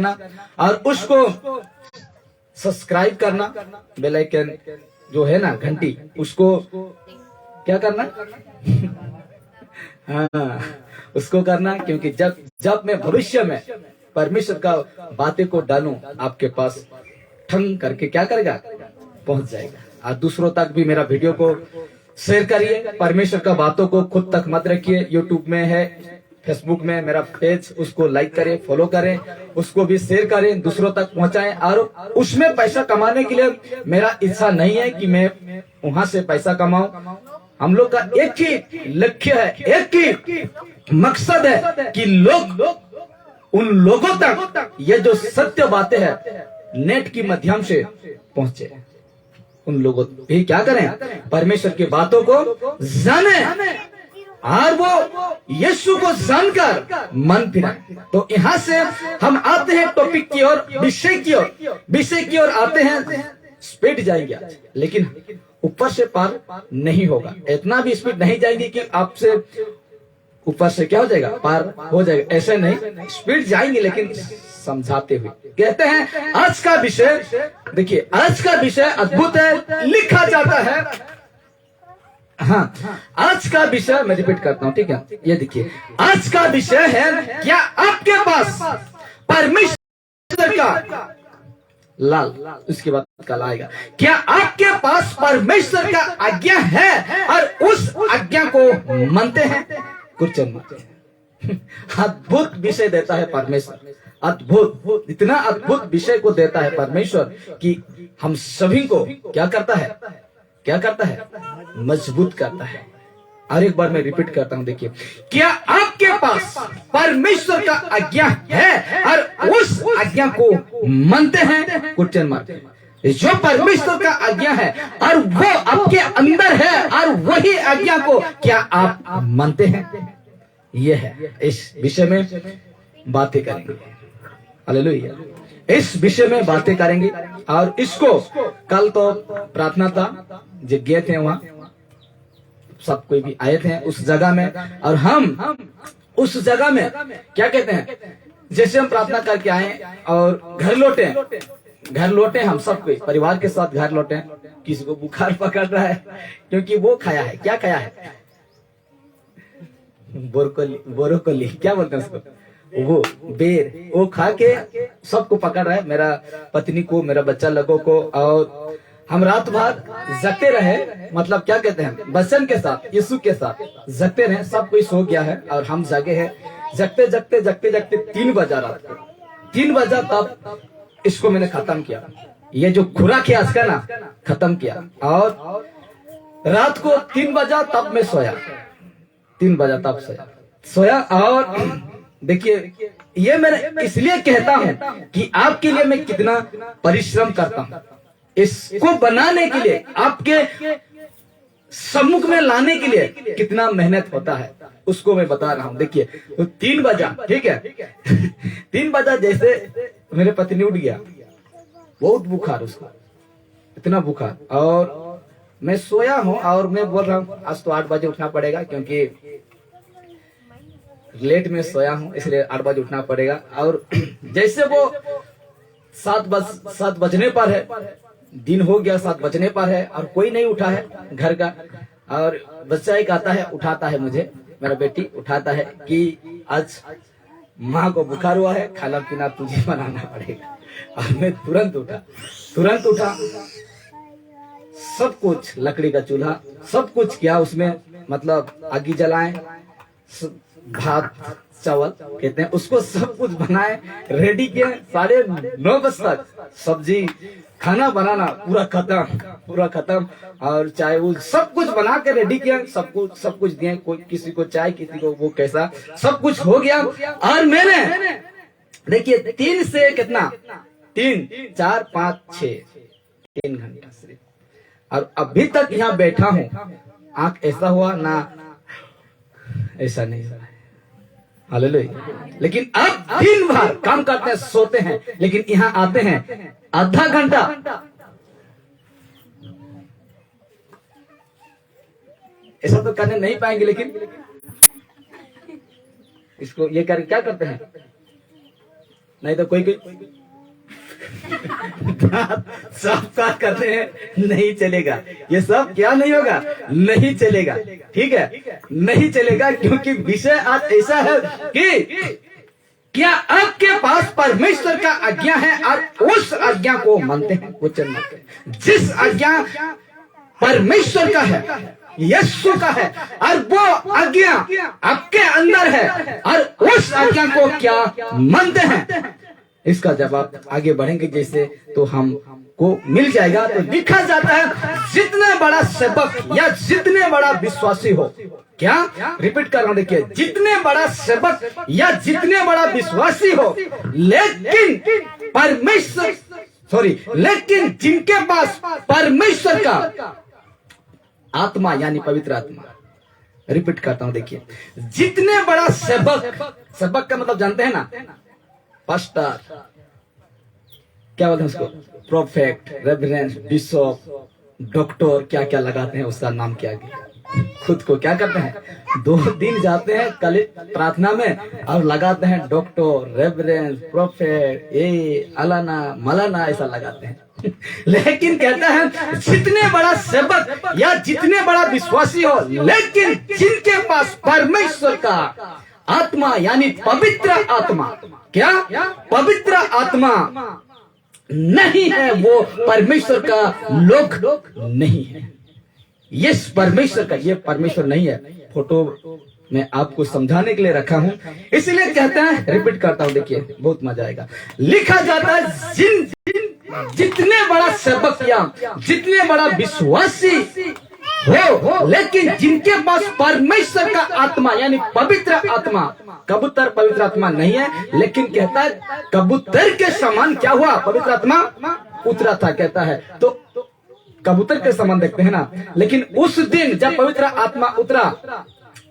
करना और उसको सब्सक्राइब करना, बेल आइकन जो है ना घंटी, उसको क्या करना हाँ उसको करना, क्योंकि जब जब मैं भविष्य में परमेश्वर का बातें को डालूं आपके पास, ठंग करके क्या करेगा, पहुंच जाएगा। और दूसरों तक भी मेरा वीडियो को शेयर करिए। परमेश्वर का बातों को खुद तक मत रखिए। यूट्यूब में है, फेसबुक में मेरा पेज, उसको लाइक करें, फॉलो करें, उसको भी शेयर करें, दूसरों तक पहुंचाएं। और उसमें पैसा कमाने के लिए मेरा इच्छा नहीं है कि मैं वहां से पैसा कमाऊं। हम लोग का एक ही लक्ष्य है, एक ही मकसद है कि लोग उन लोगों तक ये जो सत्य बातें हैं नेट के माध्यम से पहुंचे। उन लोगों भी क्या करें, परमेश्वर की बातों को जाने और वो यीशु को जानकर मन फिराए। तो यहाँ से हम आते हैं टॉपिक की ओर, विषय की ओर आते हैं। स्पीड जाएंगे आज, लेकिन ऊपर से पार नहीं होगा। इतना भी स्पीड नहीं जाएंगे कि आपसे ऊपर से क्या हो जाएगा, पार हो जाएगा, ऐसे नहीं। स्पीड जाएंगे लेकिन समझाते हुए। कहते हैं आज का विषय, देखिए आज का विषय अद्भुत है, लिखा जाता है। हाँ, आज का विषय मैं रिपीट करता हूँ, ठीक है। ये देखिए, आज का विषय है, क्या आपके पास परमेश्वर का लाल, उसके बाद कल आएगा, क्या आपके पास परमेश्वर का आज्ञा है और उस आज्ञा को मानते हैं, क्वेश्चन मानते। अद्भुत विषय देता है परमेश्वर, अद्भुत, इतना अद्भुत विषय को देता है परमेश्वर कि हम सभी को क्या करता है, क्या करता है, मजबूत करता है। और एक बार मैं रिपीट करता हूं, देखिए, क्या आपके पास परमेश्वर का आज्ञा है और उस आज्ञा को मानते हैं, क्वेश्चन मार्क। जो परमेश्वर का आज्ञा है और वो आपके अंदर है और वही आज्ञा को क्या आप मानते हैं, ये है। इस विषय में बातें करेंगे, हालेलुया। इस विषय में बातें करेंगे। और इसको कल तो प्रार्थना था, जो गए थे वहां सब कोई भी आए थे उस जगह में, और हम उस जगह में क्या कहते हैं, जैसे हम प्रार्थना करके आए और घर लौटे, हम सब कोई परिवार के साथ घर लौटे। किसी को बुखार पकड़ रहा है क्योंकि वो खाया है, क्या खाया है, बोरोकोली क्या बोलते हैं उसको, वो बेर, वो खा के सबको पकड़ रहा है, मेरा पत्नी को, मेरा बच्चा लोगों को। और हम रात भर जगते रहे, मतलब क्या कहते हैं, वचन के साथ, यीशु के साथ जगते रहे। सब कोई सो गया है और हम जागे हैं। जगते 3 बजा, रात को 3 बजा, तब इसको मैंने खत्म किया। ये जो खुराक है आज का ना, खत्म किया। और रात को 3 बजा तब मैं सोया, 3 बजा तब सोया। और देखिए, ये मैं इसलिए कहता हूं कि आपके लिए मैं कितना परिश्रम करता हूं, इसको बनाने के लिए, आपके सम्मुख में लाने के लिए कितना मेहनत होता है, उसको मैं बता रहा हूं। देखिए, तो 3 बजा, ठीक है 3 बजा, जैसे मेरे पत्नी उठ गया, बहुत बुखार उसका, इतना बुखार। और मैं सोया हूं और मैं बोल रहा हूं आज तो 8 बजे उठना पड़ेगा, क्योंकि लेट में सोया हूं, इसलिए 8 बजे उठना पड़ेगा। और जैसे वो 7 बजने पर है, दिन हो गया, 7 बजने पर है और कोई नहीं उठा है घर का। और बच्चा एक आता है, उठाता है मुझे, मेरा बेटी उठाता है कि आज माँ को बुखार हुआ है, खाना पीना तुझे बनाना पड़ेगा। और मैं तुरंत उठा, सब कुछ, लकड़ी का चूल्हा, सब कुछ किया उसमें, मतलब आगी जलाएं, भात चावल कहते हैं उसको, सब कुछ बनाए, रेडी किए। 9:30 बजे तक सब्जी, खाना बनाना पूरा खत्म। और चाय वो सब कुछ बना के रेडी किया, सब कुछ दिए, कोई किसी को चाय, किसी को वो कैसा, सब कुछ हो गया। और मैंने देखिए 3 से कितना, 3, 4, 5, 6, 3 घंटा सिर्फ, और अभी तक यहाँ बैठा हूँ। आंख ऐसा हुआ ना, ऐसा नहीं हुआ, हालेलुया। लेकिन अब दिन भर काम करते हैं, सोते हैं, लेकिन यहाँ आते हैं आधा घंटा, ऐसा तो करने नहीं पाएंगे। लेकिन इसको ये कर क्या करते हैं, नहीं तो कोई दांत साफ करते हैं, नहीं चलेगा। ये सब क्या नहीं होगा, नहीं चलेगा। ठीक है, नहीं चलेगा, क्योंकि विषय आज ऐसा है कि क्या आपके पास परमेश्वर का आज्ञा है और उस आज्ञा को मानते हैं, वचन मानते हैं। जिस आज्ञा परमेश्वर का है, यीशु का है, और वो आज्ञा आपके अंदर है, और उस आज्ञा को क्या मानते हैं, इसका जवाब आगे बढ़ेंगे जैसे तो हम को मिल जाएगा। तो लिखा जाता है, जितने बड़ा सेवक या जितने बड़ा विश्वासी हो, क्या रिपीट कर रहा हूं, देखिए, जितने बड़ा सेवक या जितने बड़ा विश्वासी हो, लेकिन लेकिन जिनके पास परमेश्वर का आत्मा यानी पवित्र आत्मा, रिपीट करता हूं, देखिए, जितने बड़ा सेवक, सेवक का मतलब जानते हैं ना, पास्टर, क्या बोलते हैं उसको, प्रोफेट, रेवरेंड, बिशप, डॉक्टर, क्या क्या लगाते हैं, उसका नाम क्या है, खुद को क्या करते हैं, 2 दिन जाते हैं कल प्रार्थना में और लगाते हैं डॉक्टर, रेवरेंड, प्रोफेट, ये अलाना मलाना ऐसा लगाते हैं। लेकिन कहता है, जितने बड़ा सेवक या जितने बड़ा विश्वासी हो, लेकिन जिनके पास परमेश्वर का आत्मा यानी पवित्र आत्मा, क्या पवित्र आत्मा नहीं है, वो परमेश्वर का लोग नहीं है। ये परमेश्वर का, ये परमेश्वर नहीं है। फोटो में आपको समझाने के लिए रखा हूं, इसलिए कहता है, रिपीट करता हूं, देखिए बहुत मजा आएगा। लिखा जाता है, जितने बड़ा सेवक या जितने बड़ा विश्वासी हो, लेकिन जिनके पास परमेश्वर का आत्मा यानी पवित्र आत्मा, कबूतर पवित्र आत्मा नहीं है, लेकिन कहता है कबूतर के समान क्या हुआ, पवित्र आत्मा उतरा था, कहता है। तो कबूतर के समान देखते हैं ना, लेकिन उस दिन जब पवित्र आत्मा उतरा,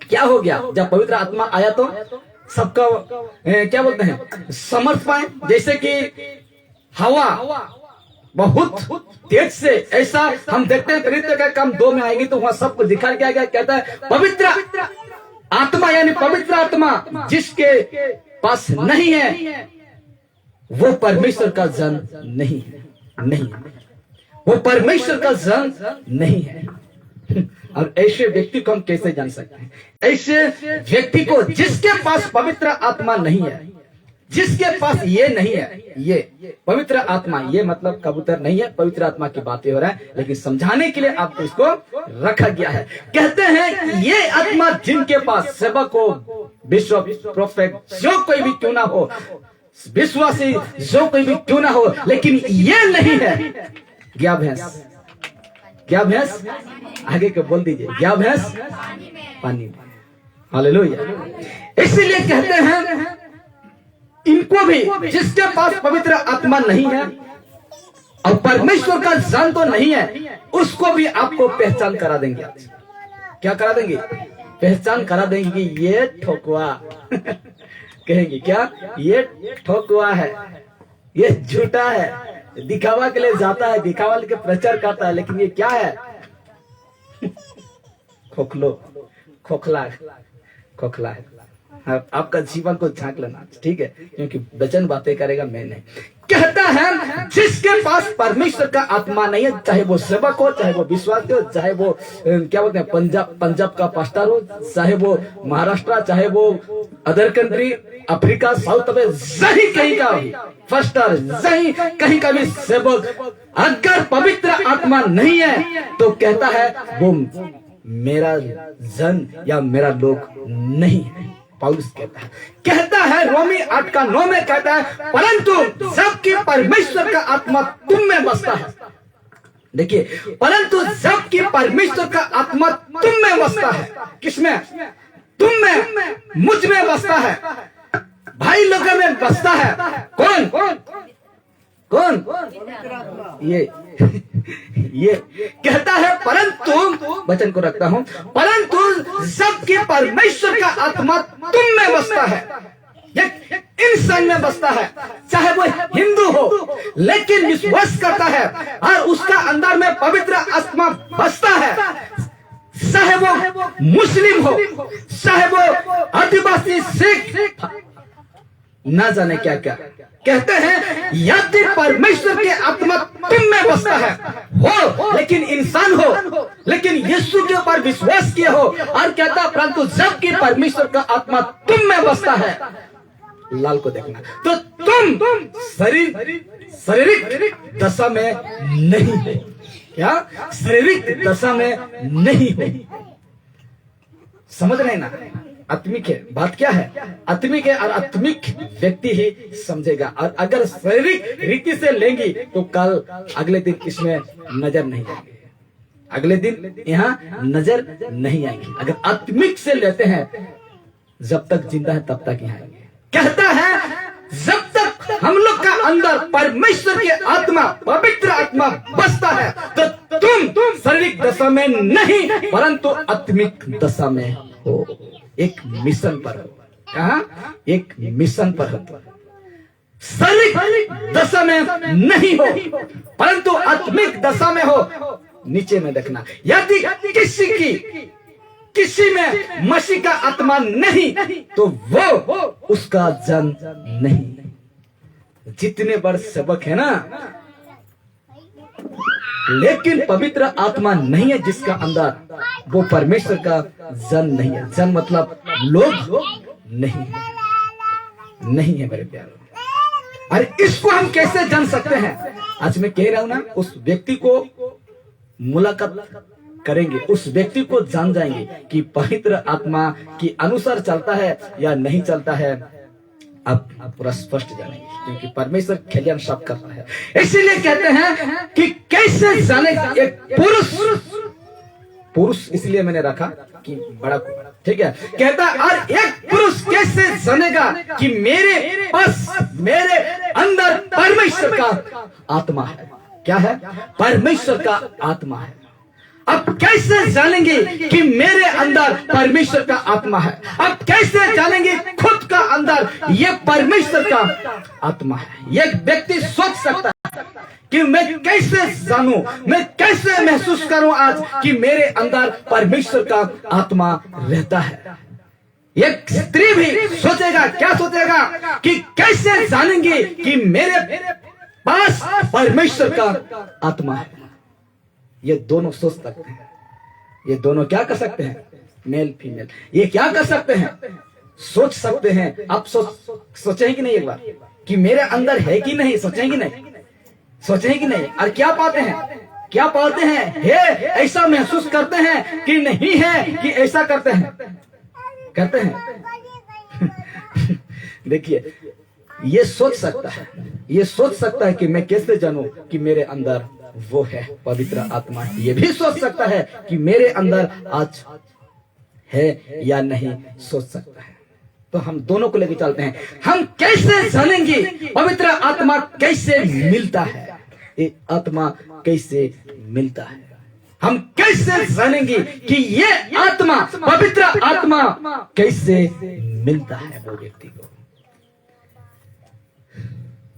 क्या हो गया, जब पवित्र आत्मा आया तो सबका क्या बोलते हैं, समर्थ पाए। जैसे कि हवा बहुत तेज से, ऐसा हम देखते हैं तरीके का काम 2 में आएगी, तो वहां सबको दिखा क्या गया, कहता है पवित्र आत्मा यानी पवित्र आत्मा जिसके पास नहीं है, वो परमेश्वर का जन नहीं है, नहीं, वो परमेश्वर का जन नहीं है। और ऐसे व्यक्ति को हम कैसे जान सकते हैं, ऐसे व्यक्ति को जिसके पास पवित्र आत्मा नहीं है, जिसके पास ये नहीं है, ये पवित्र आत्मा, ये मतलब कबूतर नहीं है, पवित्र आत्मा की बातें हो रहा है, लेकिन समझाने के लिए आपको इसको रखा गया है। कहते हैं ये आत्मा जिनके पास सेवक हो, बिशप, प्रोफेट, जो कोई भी क्यों ना हो, विश्वासी जो कोई भी क्यों ना हो, लेकिन ये नहीं है, क्या भैंस, क्या भैंस, आगे को बोल दीजिए, क्या भैंस, पानी में। हालेलुया। इसीलिए कहते हैं, इनको भी जिसके पास पवित्र आत्मा नहीं है और परमेश्वर का ज्ञान तो नहीं है, उसको भी आपको पहचान करा देंगे। क्या करा देंगे, पहचान करा देंगे, ये ठोकवा कहेंगे, क्या ये ठोकवा है, ये झूठा है, दिखावा के लिए जाता है, दिखावा के प्रचार करता है, लेकिन ये क्या है, खोखला है। आपका जीवन को झांक लेना, ठीक है, क्योंकि वचन बातें करेगा, मैं नहीं। कहता है जिसके पास परमेश्वर का आत्मा नहीं है, चाहे वो सेवक हो, चाहे वो विश्वासी हो, चाहे वो क्या बोलते हैं पंजाब का पास्टर हो, चाहे वो महाराष्ट्र, चाहे वो अदर कंट्री, अफ्रीका, साउथ में, सही कहीं का पास्टर, सही कहीं का भी सेवक, अगर पवित्र आत्मा नहीं है, तो कहता है वो मेरा जन या मेरा लोग नहीं है। पौलुस कहता है रोमी 8:9 में कहता है, परंतु जबकि परमेश्वर का आत्मा तुम में बसता है, देखिए, परंतु जबकि परमेश्वर का आत्मा तुम में बसता है, किसमें, तुम में, मुझ में बसता है, भाई लोगों में बसता है, कौन ये कहता है, परंतु वचन को रखता हूं, परंतु सबके परमेश्वर का आत्मा तुम में बसता है, इंसान में बसता है, चाहे वो हिंदू हो लेकिन विश्वास करता है और उसका अंदर में पवित्र आत्मा बसता है, चाहे वो मुस्लिम हो, चाहे वो आदिवासी, सिख, ना जाने क्या क्या, कहते हैं यदि परमेश्वर की आत्मा तुम में बसता है हो, लेकिन इंसान हो, लेकिन यीशु के ऊपर विश्वास किए हो, और कहता परंतु जबकि परमेश्वर का आत्मा तुम में बसता है, लाल को देखना, तो तुम शारीरिक दशा में नहीं हो। क्या? शारीरिक दशा में नहीं हो। समझ रहे ना? आत्मिक है, बात क्या है? आत्मिक है, और आत्मिक व्यक्ति ही समझेगा। और अगर शारीरिक रीति से लेंगे तो कल अगले दिन इसमें नजर नहीं आएंगे, अगले दिन यहाँ नजर नहीं आएंगे। अगर आत्मिक से लेते हैं, जब तक जिंदा है तब तक यहाँ आएंगे। कहता है जब तक हम लोग का अंदर परमेश्वर की आत्मा, पवित्र आत्मा बसता है, तो तुम शारीरिक दशा में नहीं परंतु आत्मिक दशा में हो। एक मिशन पर हो। कहा? एक मिशन पर हो। शारीरिक दशा में नहीं हो परंतु आत्मिक दशा में हो। नीचे में देखना, यदि किसी में मसीह का आत्मा नहीं तो वो उसका जन नहीं। जितने बड़े सेवक है ना, लेकिन पवित्र आत्मा नहीं है जिसका अंदर, वो परमेश्वर का जन नहीं है। जन मतलब लोग नहीं है मेरे प्यारों। अरे इसको हम कैसे जान सकते हैं? आज मैं कह रहा हूं ना, उस व्यक्ति को मुलाकात करेंगे, उस व्यक्ति को जान जाएंगे कि पवित्र आत्मा के अनुसार चलता है या नहीं चलता है। अब पूरा स्पष्ट जानेंगे, क्योंकि परमेश्वर खलियान साफ कर रहा है। इसीलिए कहते हैं कि कैसे जानेगा एक पुरुष, इसलिए मैंने रखा कि बड़ा, ठीक है। कहता और एक पुरुष कैसे जानेगा कि मेरे पास, मेरे अंदर परमेश्वर का आत्मा है। क्या है? परमेश्वर का आत्मा है। अब कैसे जानेंगे कि मेरे अंदर परमेश्वर का आत्मा है? अब कैसे जानेंगे खुद का अंदर ये परमेश्वर का आत्मा है? एक व्यक्ति सोच सकता है कि मैं कैसे जानूं, मैं कैसे महसूस करूं आज कि मेरे अंदर परमेश्वर का आत्मा रहता है। एक स्त्री भी सोचेगा, क्या सोचेगा कि कैसे जानेंगे कि मेरे पास परमेश्वर का आत्मा है। ये दोनों सोच सकते हैं। ये दोनों क्या कर सकते हैं? मेल फीमेल, ये क्या कर सकते हैं? सोच सकते हैं। आप सोचें कि नहीं एक बार कि मेरे अंदर है कि नहीं? सोचें कि नहीं? सोचें कि नहीं? और क्या पाते हैं? क्या पाते हैं? है ऐसा महसूस करते हैं कि नहीं है कि ऐसा करते हैं? करते हैं। देखिए, ये सोच सकता है, ये सोच सकता है कि मैं कैसे जानूं कि मेरे अंदर वो है पवित्र आत्मा। ये भी सोच सकता है कि मेरे अंदर आज है या नहीं, सोच सकता है। तो हम दोनों को लेकर चलते हैं। हम कैसे जानेंगे पवित्र आत्मा कैसे मिलता है? ये आत्मा कैसे मिलता है? हम कैसे जानेंगे कि ये आत्मा, पवित्र आत्मा कैसे मिलता है वो व्यक्ति को?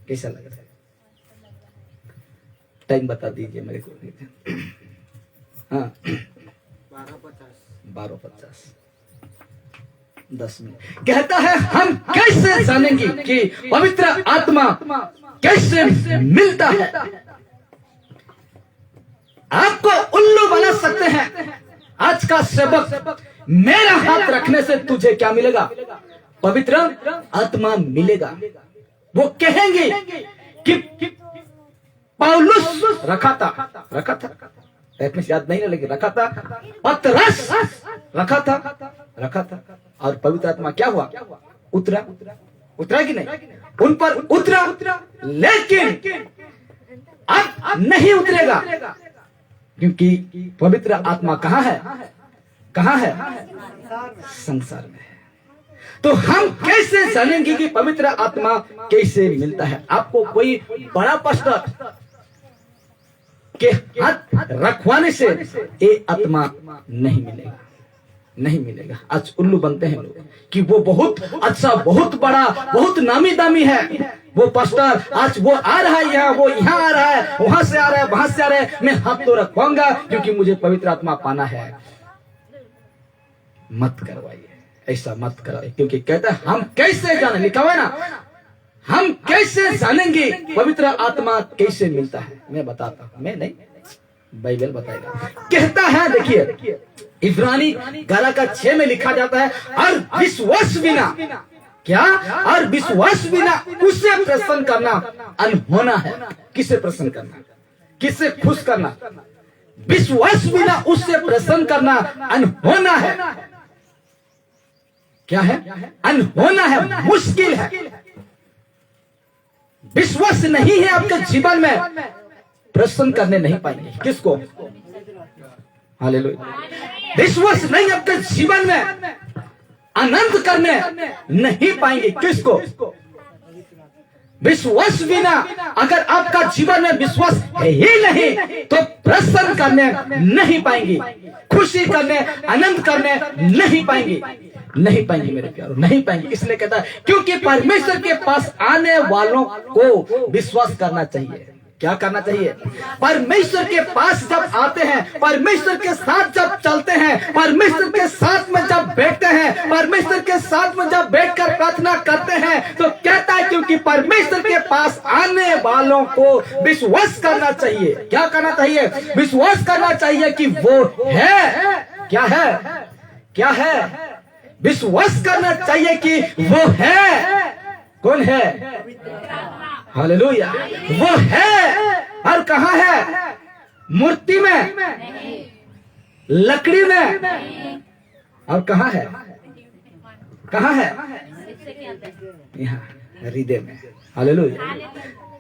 कैसा लग रहा है? टाइम बता दीजिए मेरे को। हाँ, 12:50, 10 मिनट। कहता है हम कैसे जानेंगे कि पवित्र आत्मा कैसे मिलता है? आपको उल्लू बना सकते हैं आज का सबक। मेरा हाथ रखने से तुझे क्या मिलेगा? पवित्र आत्मा मिलेगा। वो कहेंगे कि पौलुस रखा था, एक में याद नहीं लेकिन रखा था, पतरस रखा था, और पवित्र आत्मा क्या हुआ? उतरा कि नहीं? उन पर उतरा, लेकिन अब नहीं उतरेगा, क्योंकि पवित्र आत्मा कहाँ है? संसार में है। तो हम कैसे जानेंगे कि पवित्र आत्मा कैसे मिलता है? आपको कोई बड़ा पास्टर के हाथ रखवाने से ये आत्मा नहीं मिलेगा। आज उल्लू बनते हैं लोग कि वो बहुत अच्छा, बहुत बड़ा, बहुत नामी दामी है वो पास्टर। आज वो आ रहा है यहाँ, वो यहाँ आ रहा है, वहां से आ रहा है, वहां से आ रहा है, मैं हाथ तो रखवाऊंगा क्योंकि मुझे पवित्र आत्मा पाना है। मत करवाइए, ऐसा मत करवाइए, क्योंकि कहता है हम कैसे जाने, लिखा हुआ है ना, हम कैसे जानेंगे पवित्र आत्मा कैसे मिलता है? मैं बताता हूं, मैं नहीं, बाइबल बताएगा। कहता है, देखिए इब्रानी 11 का 6 में लिखा जाता है, और विश्वास बिना, क्या? और विश्वास बिना उसे प्रसन्न करना अनहोना है। किसे प्रसन्न करना? किसे खुश करना? विश्वास बिना उससे प्रसन्न करना अनहोना है। क्या है? अनहोना है, मुश्किल है। विश्वास नहीं है आपके जीवन में, प्रसन्न करने नहीं पाएंगे। किसको? हालेलुया। विश्वास नहीं आपके जीवन में, आनंद करने नहीं पाएंगे। किसको? विश्वास बिना अगर आपका जीवन में विश्वास है ही नहीं तो प्रसन्न करने नहीं पाएंगे, खुशी करने, आनंद करने नहीं पाएंगे, नहीं पाएंगे मेरे प्यारों, नहीं पाएंगे। इसलिए कहता है क्योंकि परमेश्वर के पास आने वालों को विश्वास करना चाहिए। क्या करना चाहिए? परमेश्वर के पास जब आते हैं, परमेश्वर के साथ जब चलते हैं, परमेश्वर के साथ में जब बैठते हैं, परमेश्वर के साथ में जब बैठकर प्रार्थना करते हैं, तो कहता है क्योंकि परमेश्वर के पास आने वालों को विश्वास करना चाहिए। क्या करना चाहिए? विश्वास करना चाहिए कि वो है। क्या है? क्या है? विश्वास करना चाहिए कि वो है। कौन है? हालेलुया। वो है। और कहाँ है? मूर्ति में, लकड़ी में, और कहाँ है? कहाँ है? यहाँ हृदय में। हालेलुया।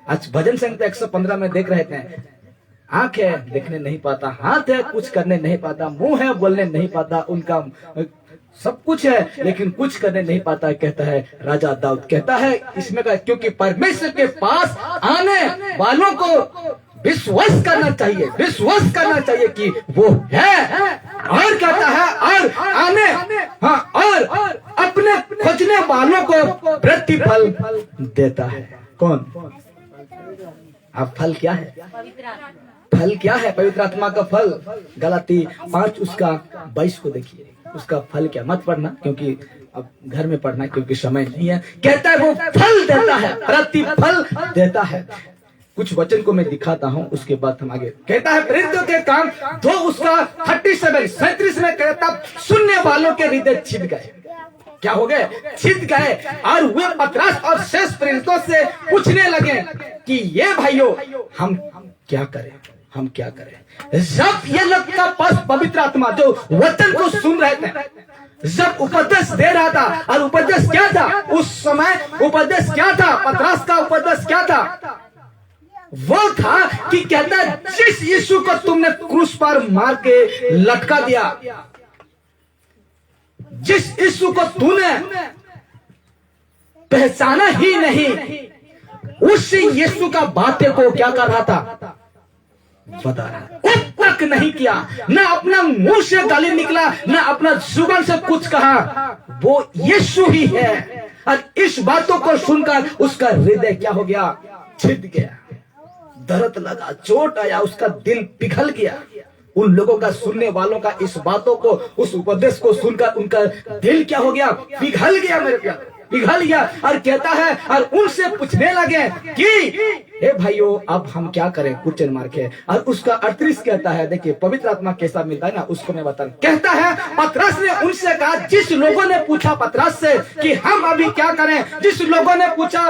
आज भजन संहिता 115 में देख रहे थे, आंख है देखने नहीं पाता, हाथ है कुछ करने नहीं पाता, मुंह है बोलने नहीं पाता, उनका सब कुछ है लेकिन कुछ करने नहीं पाता। कहता है राजा दाऊद, कहता है इसमें का क्योंकि परमेश्वर के पास आने वालों को विश्वास करना चाहिए, विश्वास करना चाहिए कि वो है। और कहता है और आने, हाँ, और अपने खोजने वालों को प्रतिफल देता है। कौन? अब फल क्या है? फल क्या है? पवित्र आत्मा का फल गलाती 5 उसका 22 को देखिए। उसका फल क्या? मत पढ़ना क्योंकि अब घर में पढ़ना क्योंकि समय नहीं है। कहता है वो फल देता है, प्रतिफल देता है। कुछ वचन को मैं दिखाता हूं, उसके बाद हम आगे। कहता है प्रेरितों के काम 2 उसका 37 में कहता सुनने वालों के हृदय छिद गए। क्या हो गए? छिद गए। और वे पतरस और शेष प्रेरितों से पूछने लगे कि ये भाइयों हम क्या करें, हम क्या करें? जब ये लोग का पास पवित्र आत्मा जो वचन को सुन रहे थे, जब उपदेश दे रहा था, और उपदेश क्या था उस समय? उपदेश क्या था? पतरस का उपदेश क्या था? वो था कि कहता है जिस यीशु को तुमने क्रूस पर मार के लटका दिया, जिस यीशु को तूने पहचाना ही नहीं, उस यीशु का बातें को क्या कर रहा था? बता रहा। तक नहीं किया, ना अपना मुंह से गाली निकला, ना अपना जुबान से कुछ कहा, वो यीशु ही है। और इस बातों को सुनकर उसका हृदय क्या हो गया? छिद गया, दर्द लगा, चोट आया, उसका दिल पिघल गया। उन लोगों का, सुनने वालों का इस बातों को, उस उपदेश को सुनकर उनका दिल क्या हो गया? पिघल गया मेरे प्यारे, पिघल गया। और कहता है और उनसे पूछने लगे कि हे भाइयों अब हम क्या करें? क्वेश्चन मार्क है। और उसका 38 कहता है, देखिए पवित्र आत्मा कैसा मिलता है ना, उसको मैं बता। कहता है पतरस ने उनसे कहा, जिस लोगों ने पूछा पतरस से कि हम अभी क्या करें, जिस लोगों ने पूछा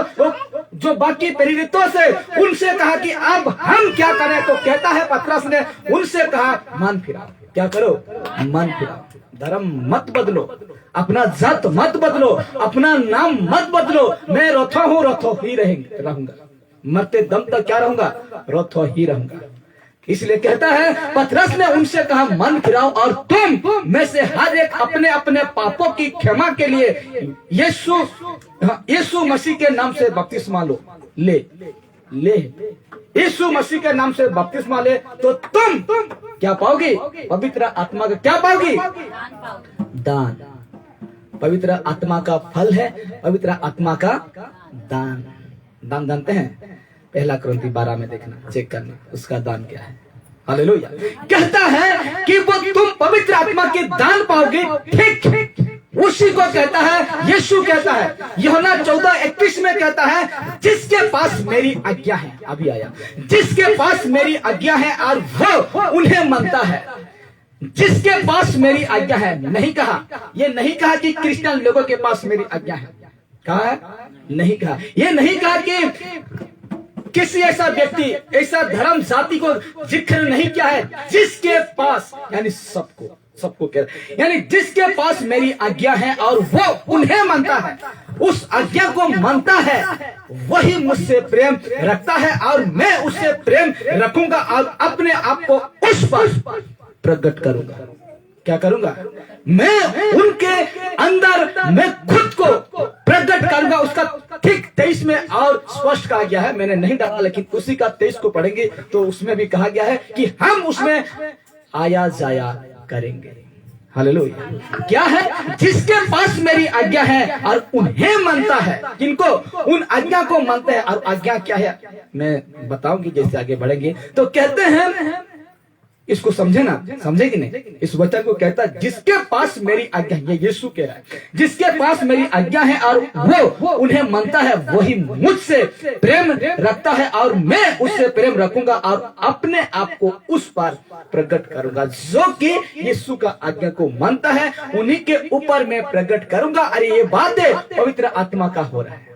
जो बाकी प्रेरितों से, उनसे कहा कि अब हम क्या करें, तो कहता है पतरस ने उनसे कहा मन फिराओ। क्या करो? मन फिराओ। धर्म मत बदलो, अपना जात मत बदलो, अपना नाम मत बदलो। मैं रोथो हूँ, रोथो ही रहूंगा, मरते दम तक क्या रहूंगा? रोथो ही रहूंगा। इसलिए कहता है पतरस ने उनसे कहा मन फिराओ और तुम में से हर एक अपने अपने पापों की क्षमा के लिए यीशु मसीह के नाम से बपतिस्मा लो। ले यीशु मसीह के नाम से बपतिस्मा ले तो तुम क्या पाओगे? पवित्र आत्मा का क्या पाओगे? दान। पवित्र आत्मा का फल है पवित्र आत्मा का दान। दान जानते हैं? 1 कुरिन्थी 12 में देखना, चेक करना उसका दान क्या है। हालेलुया। कहता है कि वो तुम पवित्र आत्मा के दान पाओगे। ठीक उसी को कहता है, यीशु कहता है, यूहन्ना 14:31 में कहता है, जिसके पास मेरी आज्ञा है, अभी आया, जिसके पास मेरी आज्ञा है और वो उन्हें मानता है। जिसके पास मेरी आज्ञा है, नहीं कहा, ये नहीं कहा कि क्रिश्चियन लोगों के पास मेरी आज्ञा है, कहा है, नहीं कहा, ये नहीं कहा कि किसी ऐसा व्यक्ति, ऐसा धर्म जाति को जिक्र नहीं किया है, जिसके पास, यानी सबको कह रहा है, यानी जिसके पास मेरी आज्ञा है और वो उन्हें मानता है, उस आज्ञा को मानता है, वही मुझसे प्रेम रखता है और मैं उससे प्रेम रखूंगा और अपने आप को उस पर प्रकट करूंगा। क्या करूंगा? मैं उनके अंदर मैं खुद को प्रकट करूंगा। उसका ठीक 23 में और स्पष्ट कहा गया है, मैंने नहीं डाला, लेकिन उसी का 23 को पढ़ेंगे तो उसमें भी कहा गया है कि हम उसमें आया जाया करेंगे। हालेलुया। क्या है? जिसके पास मेरी आज्ञा है और उन्हें मानता है, किनको? उन आज्ञा को मानते हैं। और आज्ञा क्या है मैं बताऊंगी जैसे आगे बढ़ेंगे। तो कहते हैं, इसको समझे ना, समझे कि नहीं? इस वचन को कहता है, जिसके पास मेरी आज्ञा है, ये यीशु कह रहा है, जिसके पास मेरी आज्ञा है और वो उन्हें मानता है, वही मुझसे प्रेम रखता है और मैं उससे प्रेम रखूंगा और अपने आप को उस पर प्रकट करूंगा। जो कि यीशु का आज्ञा को मानता है, उन्हीं के ऊपर मैं प्रकट करूंगा। अरे ये बातें पवित्र आत्मा का हो रहा है।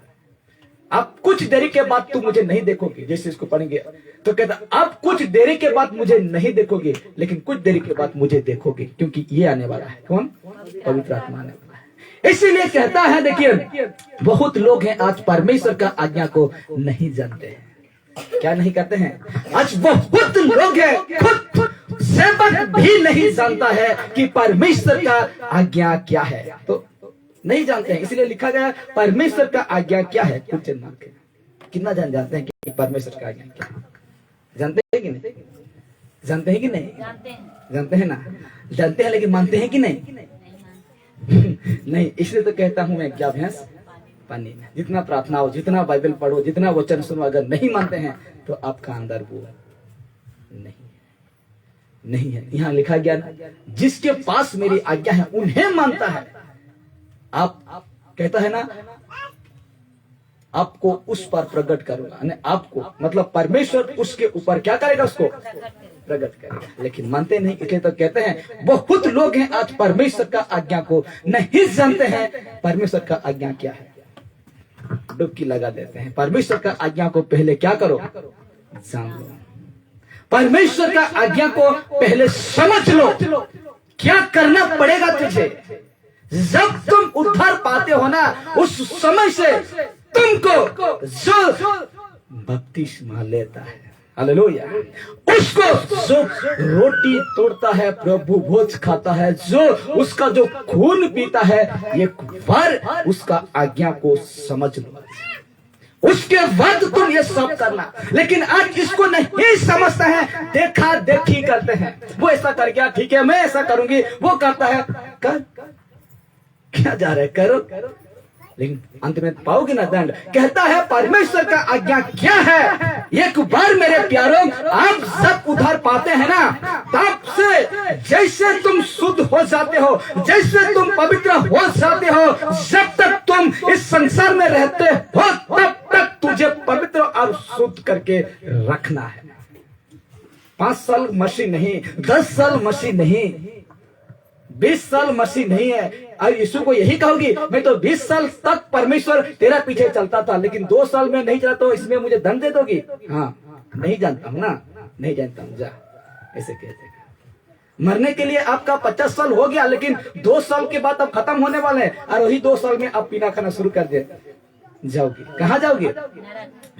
अब कुछ देरी के बाद तू मुझे नहीं देखोगे, जैसे इसको पढ़ेंगे तो कहता, अब कुछ देरी के बाद मुझे नहीं देखोगे, लेकिन कुछ देरी के बाद मुझे देखोगे, क्योंकि ये आने वाला है। कौन? पवित्र आत्मा आने वाला है। इसीलिए कहता है, देखिए, बहुत लोग हैं आज परमेश्वर का आज्ञा को नहीं जानते हैं। क्या नहीं करते हैं? आज बहुत लोग हैं, खुद सेवक भी नहीं जानता है कि परमेश्वर का आज्ञा क्या है, तो नहीं जानते हैं। इसलिए लिखा गया परमेश्वर का आज्ञा क्या है। कुछ कितना जानते हैं कि परमेश्वर का आज्ञा क्या है? जानते हैं कि नहीं? जानते हैं कि नहीं? जानते हैं ना? जानते हैं, लेकिन मानते हैं कि नहीं? नहीं। इसलिए तो कहता हूं मैं, क्या भैंस पानी में। जितना प्रार्थना हो, जितना बाइबल पढ़ो, जितना वचन सुनो, अगर नहीं मानते हैं तो आपका अंदर वो नहीं है। यहाँ लिखा गया ना, जिसके पास मेरी आज्ञा है उन्हें मानता है। आप कहता है ना, आपको उस पर प्रकट करूंगा। आपको मतलब परमेश्वर उसके ऊपर क्या करेगा? उसको प्रकट करेगा। लेकिन मानते नहीं, इसलिए तो कहते हैं बहुत लोग हैं आज परमेश्वर का आज्ञा को नहीं जानते हैं। परमेश्वर का आज्ञा क्या है? डुबकी लगा देते हैं। परमेश्वर का आज्ञा को पहले क्या करो? जान लो। परमेश्वर का आज्ञा को पहले समझ लो। क्या करना पड़ेगा तुझे? जब तुम उद्धार पाते हो ना, उस समय से तुमको जो बपतिस्मा लेता है, हालेलुया, उसको जो रोटी तोड़ता है, प्रभु भोज खाता है, जो उसका जो खून पीता है, एक बार उसका आज्ञा को समझ लो, उसके बाद तुम ये सब करना। लेकिन आज इसको नहीं समझता है, देखा देखी करते हैं। वो ऐसा कर गया, ठीक है मैं ऐसा करूंगी, वो करता है, कर क्या जा रहा है, करो, लेकिन अंत में पाओगे ना दंड। कहता है परमेश्वर का आज्ञा क्या है? एक बार मेरे प्यारों, आप जब उद्धार पाते हैं ना, तब से जैसे तुम शुद्ध हो जाते हो, जैसे तुम पवित्र हो जाते हो, जब तक तुम इस संसार में रहते हो तब तक तुझे पवित्र और शुद्ध करके रखना है। 5 साल मसीह नहीं, 10 साल मसीह नहीं, 20 साल मसीह नहीं है। और यीशु को यही कहोगी, मैं तो 20 साल तक परमेश्वर तेरा पीछे चलता था, लेकिन 2 साल में नहीं चला, तो इसमें मुझे दंड दे दोगी? हाँ, नहीं जानता हूं ना, नहीं जानता हूं, जा, ऐसे कहते। मरने के लिए आपका 50 साल हो गया, लेकिन 2 साल के बाद अब खत्म होने वाले हैं, और वही 2 साल में आप पीना खाना शुरू कर दे, जाओगी कहां? जाओगी?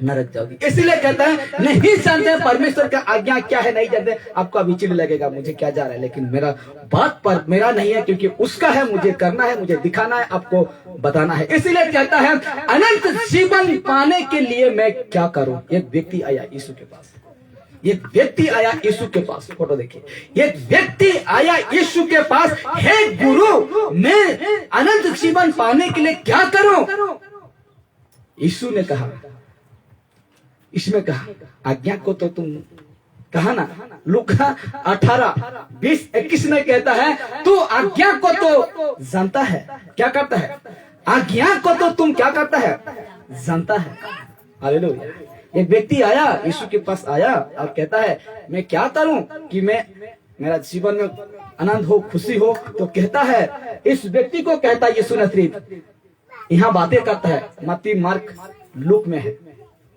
नरक जाओगी। इसीलिए कहता है नहीं जानते परमेश्वर का आज्ञा क्या है, नहीं जानते। आपको अभी चिढ़ लगेगा, मुझे क्या जा रहा है, लेकिन मेरा बात पर मेरा नहीं है, क्योंकि उसका है, मुझे करना है, मुझे दिखाना है, आपको बताना है। इसीलिए कहता है अनंत जीवन पाने के लिए मैं क्या करूं? एक व्यक्ति आया यीशु के पास, एक व्यक्ति आया यीशु के पास, फोटो देखिए, एक व्यक्ति आया यीशु के पास, हे गुरु मैं अनंत जीवन पाने के लिए क्या करूं? यीशु ने कहा, इसमें कहा आज्ञा को तो तुम कहा ना, लूका 18:20-21 में कहता है, तू आज्ञा को तो जानता है, क्या करता है, आज्ञा को तो तुम क्या करता है, जानता है। हालेलुया। एक व्यक्ति आया, यीशु के पास आया और कहता है, मैं क्या करूं कि मेरा जीवन में आनंद हो, खुशी हो। तो कहता है, इस व्यक्ति को कहता है यीशु नसरी, यहाँ बातें करता है, मत्ती, मार्क, लूक में है,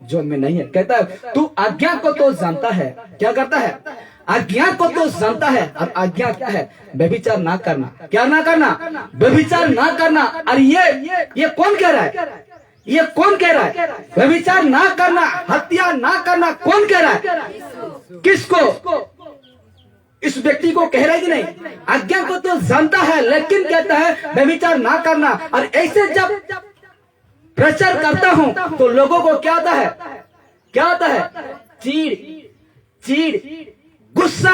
जॉन में नहीं है। कहता है, तू आज्ञा को तो जानता है, क्या करता है, आज्ञा को तो जानता है। और आज्ञा क्या है, व्यभिचार ना करना। क्या ना करना, व्यभिचार ना करना। और ये कौन कह रहा है, ये कौन कह रहा है, व्यभिचार ना करना, हत्या ना करना, कौन कह रहा है, किसको, इस व्यक्ति को कह रहा है कि नहीं, आज्ञा को तो जानता है लेकिन कहता है व्यभिचार ना करना। और ऐसे जब प्रचार करता हूं तो लोगों को क्या आता है, क्या आता है, चीड़, गुस्सा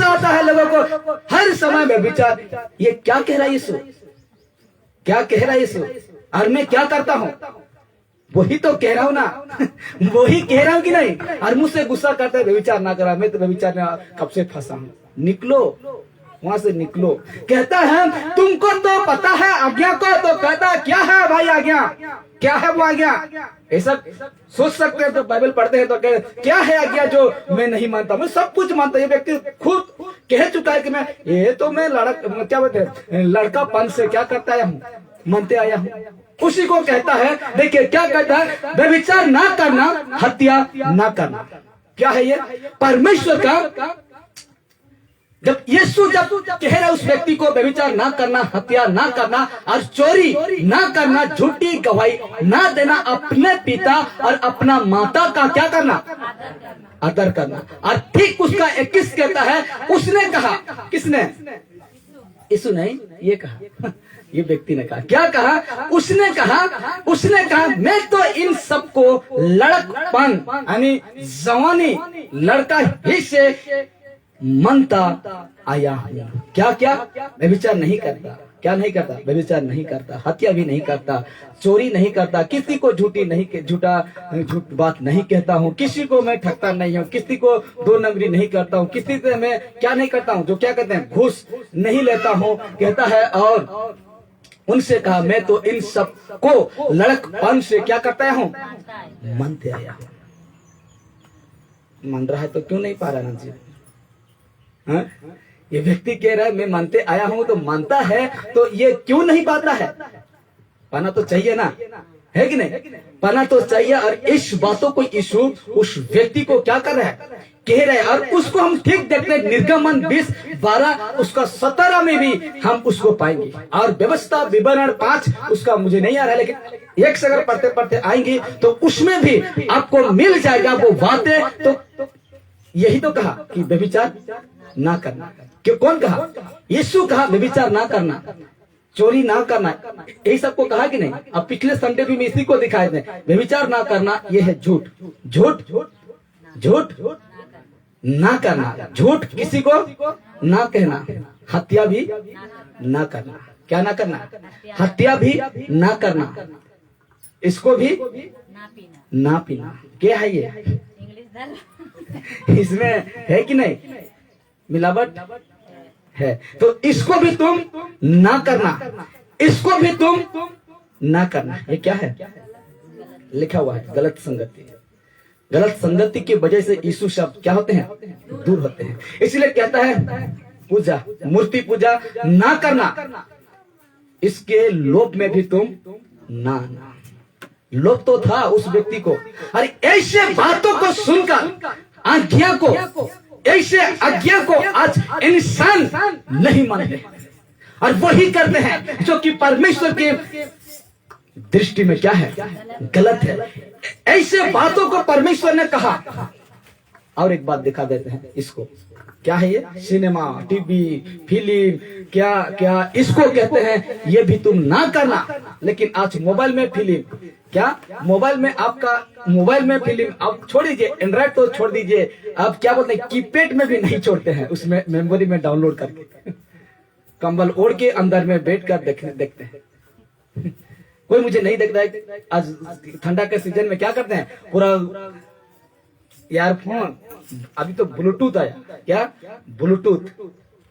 आता है लोगों को हर समय व्यभिचार। ये क्या कह रहा है यीशु, क्या कह रहा है यीशु। और मैं क्या करता हूं, वही तो कह रहा हूं ना वही कह रहा हूं कि नहीं। और मुझसे गुस्सा करता है, व्यभिचार ना करा, मैं तो व्यभिचार में कब से फंसा हूं, निकलो वहां से, निकलो। कहता है, तुमको तो पता है आज्ञा को, तो कहता क्या है भाई आज्ञा, क्या है वो आज्ञा। ऐसा सोच सकते हैं तो बाइबल पढ़ते हैं तो क्या है आज्ञा जो मैं नहीं मानता, मैं सब कुछ मानता। ये व्यक्ति खुद कह चुका है कि मैं ये तो मैं क्या बोलते हैं, लड़कापन से क्या करता आया हूँ, मानते आया हूँ। उसी को कहता है, देखिए क्या कहता है, व्यभिचार ना करना, हत्या ना करना। क्या है ये, परमेश्वर का, जब यीशु जब कह रहा है उस व्यक्ति को व्यभिचार ना करना, हत्या ना करना और चोरी ना करना, झूठी गवाही ना देना, अपने पिता और अपना माता का क्या करना, आदर करना। और ठीक उसका 21 कहता है, उसने कहा, किसने, यीशु नहीं, ये कहा, ये व्यक्ति ने कहा, क्या कहा, उसने कहा मैं तो इन सबको लड़कपन यानी जवानी, लड़का ही से मानता आया हूं। क्या व्यभिचार नहीं करता, क्या नहीं करता, व्यभिचार नहीं करता, हत्या भी नहीं करता, चोरी नहीं करता, किसी को झूठ बात नहीं कहता हूँ, किसी को मैं ठगता नहीं हूँ, किसी को 2 नंबरी नहीं करता हूँ, किसी से मैं क्या नहीं करता हूँ, जो क्या कहते हैं, घूस नहीं लेता हूँ। कहता है, और उनसे कहा, मैं तो इन सब को लड़कपन से क्या करता हूँ, मानते आया हूँ। मान रहा है तो क्यों नहीं पा रहा ना जी। हाँ? ये व्यक्ति कह रहा है मैं मानते आया हूं, तो मानता है तो ये क्यों नहीं पाता है, पाना तो चाहिए ना, है कि नहीं, पाना तो चाहिए। और इस बातों को यीशु उस व्यक्ति को क्या कर रहा है, कह रहे हैं। और उसको हम ठीक देखते हैं, निर्गमन 20:12 उसका 17 में भी हम उसको पाएंगे। और व्यवस्था विवरण 5 उसका मुझे नहीं आ रहा है, लेकिन एक से अगर पढ़ते पढ़ते आएंगे तो उसमें भी आपको मिल जाएगा वो बातें। तो यही तो कहा कि व्यभिचार ना करना, क्यों, कौन कहा, यीशु कहा व्यभिचार ना करना, चोरी ना करना, यही सबको कहा कि नहीं। अब पिछले संडे भी इसी को दिखाए थे, व्यभिचार ना करना, ये है झूठ ना करना, झूठ किसी को ना कहना, हत्या भी ना करना, क्या ना करना, हत्या भी ना करना, इसको भी ना पीना। क्या है ये, इसमें है कि नहीं, मिलावट है। तो इसको भी तुम ना करना, इसको भी तुम ना करना। ये क्या है, लिखा हुआ है, गलत संगति। गलत संगति की वजह से यीशु शब्द क्या होते हैं, दूर होते हैं। इसलिए कहता है पूजा, मूर्ति पूजा ना करना, इसके लोभ में भी तुम ना। लोभ तो था उस व्यक्ति को। अरे ऐसे बातों को सुनकर आज्ञा को, ऐसे आज्ञा को आज इंसान नहीं मानते और वही करते हैं जो कि परमेश्वर के दृष्टि में क्या है, गलत है। ऐसे बातों को परमेश्वर ने कहा। और एक बात दिखा देते हैं इसको, क्या है ये, सिनेमा, टीवी, फिल्म, क्या इसको कहते हैं, ये भी तुम ना करना। लेकिन आज मोबाइल में फिल्म, क्या मोबाइल में फिल्म, आप छोड़ दीजिए, एंड्रॉइड तो छोड़ दीजिए, आप क्या बोलते हैं, कीपैड में भी नहीं छोड़ते हैं, उसमें मेमोरी में डाउनलोड करके कंबल ओढ़ के अंदर में बैठ कर देखते हैं। कोई मुझे नहीं देखता है। आज ठंडा के सीजन में क्या करते हैं, पूरा ईयरफोन, अभी तो ब्लूटूथ आया, क्या ब्लूटूथ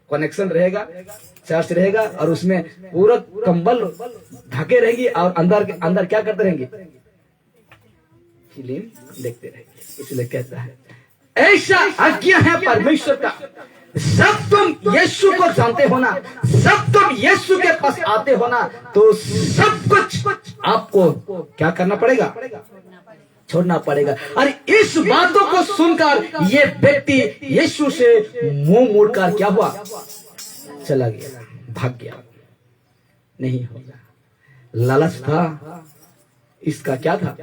कनेक्शन रहेगा, चार्ज रहेगा, और उसमें पूरा कंबल ढके रहेंगी और अंदर क्या करते रहेंगे, फिल्म देखते रहेंगे। इसलिए कहता है ऐसा आज्ञा है परमेश्वर का, जब तुम यीशु को जानते हो ना, जब तुम यीशु के पास आते हो ना, तो सब कुछ आपको क्या करना पड़ेगा, छोड़ना पड़ेगा। और इस बातों को सुनकर ये व्यक्ति यीशु से मुंह मोड़कर क्या हुआ, चला गया, भाग गया। नहीं होगा, लालच था इसका, क्या था,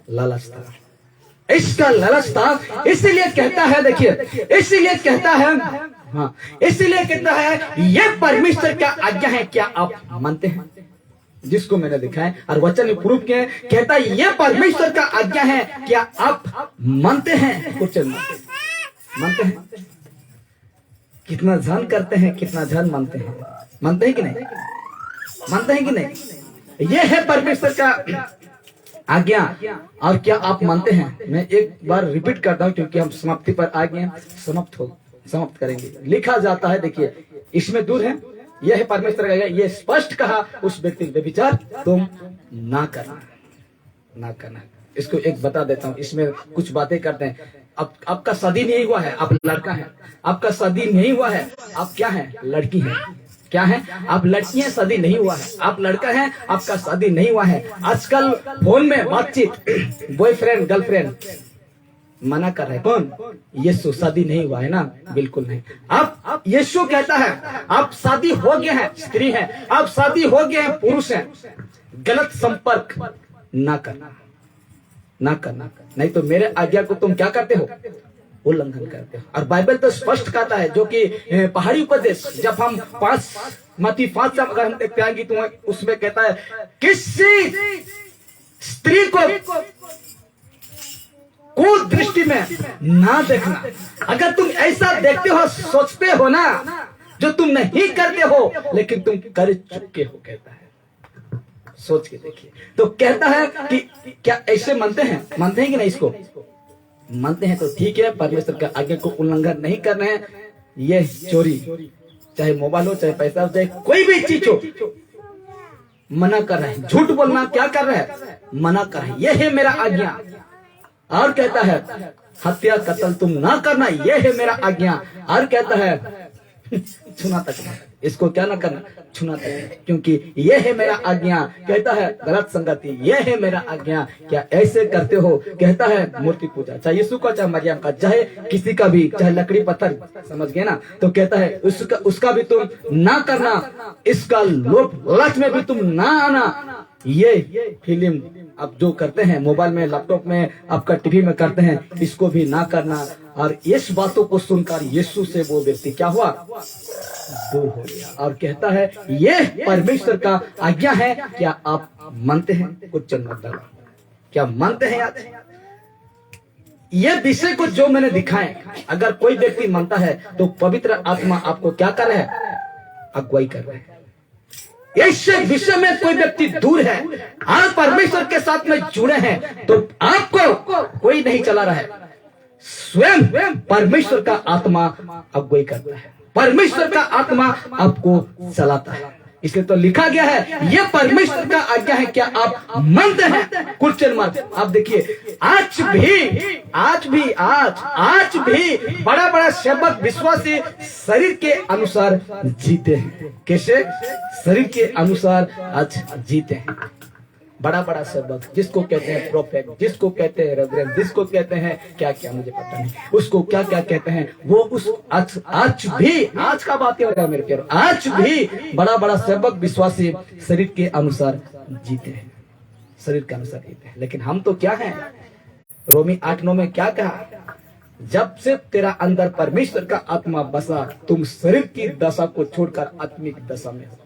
लालच था, इसका लालच था। इसीलिए कहता है, देखिए इसीलिए कहता है, हाँ इसीलिए कहता है ये परमेश्वर का आज्ञा है, क्या आप मानते हैं, जिसको मैंने दिखाया और वचन में प्रूफ किया, कहता है ये परमेश्वर का आज्ञा है, क्या आप मानते हैं, कुछ मानते हैं, कितना ध्यान करते हैं, कितना ध्यान मानते हैं, मानते हैं कि नहीं, मानते हैं कि नहीं, ये है परमेश्वर का आज्ञा। और क्या आप मानते हैं, मैं एक बार रिपीट करता हूं क्योंकि हम समाप्ति पर आ गए हैं, समाप्त करेंगे। लिखा जाता है, देखिए इसमें दूर है, यह है परमेश्वर का, ये स्पष्ट कहा उस व्यक्ति ने, विचार तुम ना करना। इसको एक बता देता हूँ, इसमें कुछ बातें करते हैं। अब आपका शादी नहीं हुआ है, आप लड़का है, आपका शादी नहीं हुआ है, आप क्या है, लड़की है, क्या है, आप लड़की हैं, शादी नहीं हुआ है, आप लड़का है, आपका शादी नहीं हुआ है। आजकल फोन में बातचीत, बॉयफ्रेंड गर्लफ्रेंड मना कर रहे, कौन, यीशु, शादी नहीं हुआ है ना, बिल्कुल नहीं। आप यीशु कहता है आप शादी हो गए हैं, स्त्री है, आप शादी हो गए हैं, पुरुष है, गलत संपर्क ना करना, नहीं तो मेरे आज्ञा को तुम क्या करते हो, उल्लंघन करते हो। और बाइबल तो स्पष्ट कहता है, जो कि पहाड़ी उपदेश, जब हम 5 अगर हम देखते आएंगे तो उसमें कहता है किसी स्त्री को कुदृष्टि में ना देखना। अगर तुम ऐसा देखते हो, सोचते हो ना, जो तुम नहीं करते हो लेकिन तुम कर चुके हो, कहता है, सोच के देखिए। तो कहता है कि क्या ऐसे मानते हैं कि नहीं, इसको मानते हैं तो ठीक है, परमेश्वर का आज्ञा को उल्लंघन नहीं करना है। ये चोरी, चाहे मोबाइल हो, चाहे पैसा हो, चाहे कोई भी चीज हो, मना कर रहे हैं। झूठ बोलना क्या कर रहे हैं, मना कर रहे हैं, यह है मेरा आज्ञा। और कहता है हत्या कत्ल तुम ना करना, यह है मेरा आज्ञा। और कहता है छूना तक, इसको क्या ना करना, छूना तक, क्योंकि यह है मेरा आज्ञा। कहता है गलत संगति, यह है मेरा आज्ञा, क्या ऐसे करते हो। कहता है मूर्ति पूजा, चाहे यीशु का, चाहे मरियम का, चाहे किसी का भी, चाहे लकड़ी पत्थर, समझ गए ना। तो कहता है उसका भी तुम ना करना, इसका लोभ लालच में भी तुम ना आना। ये फिल्म आप जो करते हैं मोबाइल में, लैपटॉप में, आपका टीवी में करते हैं, इसको भी ना करना। और इस बातों को सुनकर यीशु से वो व्यक्ति क्या हुआ, दूर हो गया। और कहता है ये परमेश्वर का आज्ञा है, क्या आप मानते हैं, कुछ मतलब क्या मानते हैं। आज ये विषय को जो मैंने दिखाए, अगर कोई व्यक्ति मानता है तो पवित्र आत्मा आपको क्या कर रहा है, अगुवाई कर रहा है। इस विषय में कोई व्यक्ति दूर है और परमेश्वर के साथ में जुड़े हैं, तो आपको कोई नहीं चला रहा है, स्वयं परमेश्वर का आत्मा अगुवाई करता है, परमेश्वर का आत्मा आपको चलाता है। इसलिए तो लिखा गया है ये परमेश्वर का आज्ञा है, क्या आप मानते हैं, क्वेश्चन मार्क। आप देखिए आज भी बड़ा बड़ा सेवक विश्वासी शरीर के अनुसार जीते हैं। कैसे, शरीर के अनुसार आज जीते हैं। बड़ा बड़ा सेवक, जिसको कहते हैं प्रोफेट, जिसको कहते हैं रेवरेंड, जिसको कहते हैं क्या क्या मुझे पता नहीं, उसको क्या क्या कहते हैं, वो उस आज का बात हो रहा है मेरे प्यारे, आज भी बड़ा बड़ा सेवक विश्वासी शरीर के अनुसार जीते हैं, शरीर के अनुसार जीते हैं। लेकिन हम तो क्या हैं, रोमी 8:9 में क्या कहा, जब से तेरा अंदर परमेश्वर का आत्मा बसा, तुम शरीर की दशा को छोड़कर आत्मिक दशा में हो।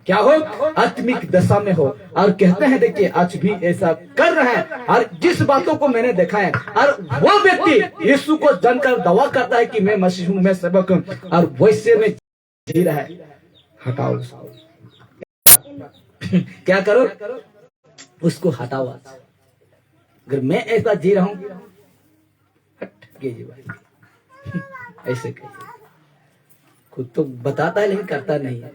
क्या हो, आत्मिक दशा में हो। और कहते हैं देखिए आज भी ऐसा कर रहे हैं। और जिस बातों को मैंने देखा है, और वो व्यक्ति यीशु को जानकर दावा करता है कि मैं मसीह हूं, मैं सेवक हूं, और वैसे में जी रहा है, हटाओ उसको। क्या करो, उसको हटाओ। अगर मैं ऐसा जी रहा हूं हट गेजी भाई ऐसे कहिए। खुद तो बताता है लेकिन करता नहीं है।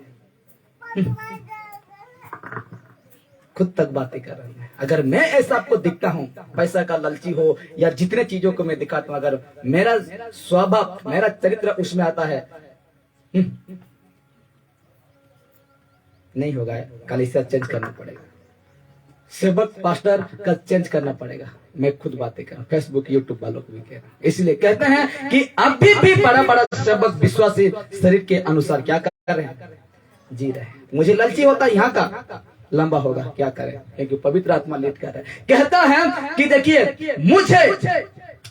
खुद तक बातें कर रहे हैं। अगर मैं ऐसा आपको दिखता हूं, पैसा का लालची हो या जितने चीजों को मैं दिखाता हूं, अगर मेरा स्वभाव मेरा चरित्र उसमें आता है, नहीं होगा। कल इसे चेंज करना पड़ेगा। सेवक पास्टर का चेंज करना पड़ेगा। मैं खुद बातें कर रहा हूं, फेसबुक यूट्यूब वालों को भी कह रहा हूं। इसलिए कहते हैं कि अभी भी बड़ा बड़ा सेवक विश्वासी शरीर के अनुसार क्या कर रहे हैं, जी रहे हैं। मुझे लालची होता है यहाँ का लंबा होगा, क्या करें, क्योंकि पवित्र आत्मा लेट कर रहा है। कहता है कि देखिए मुझे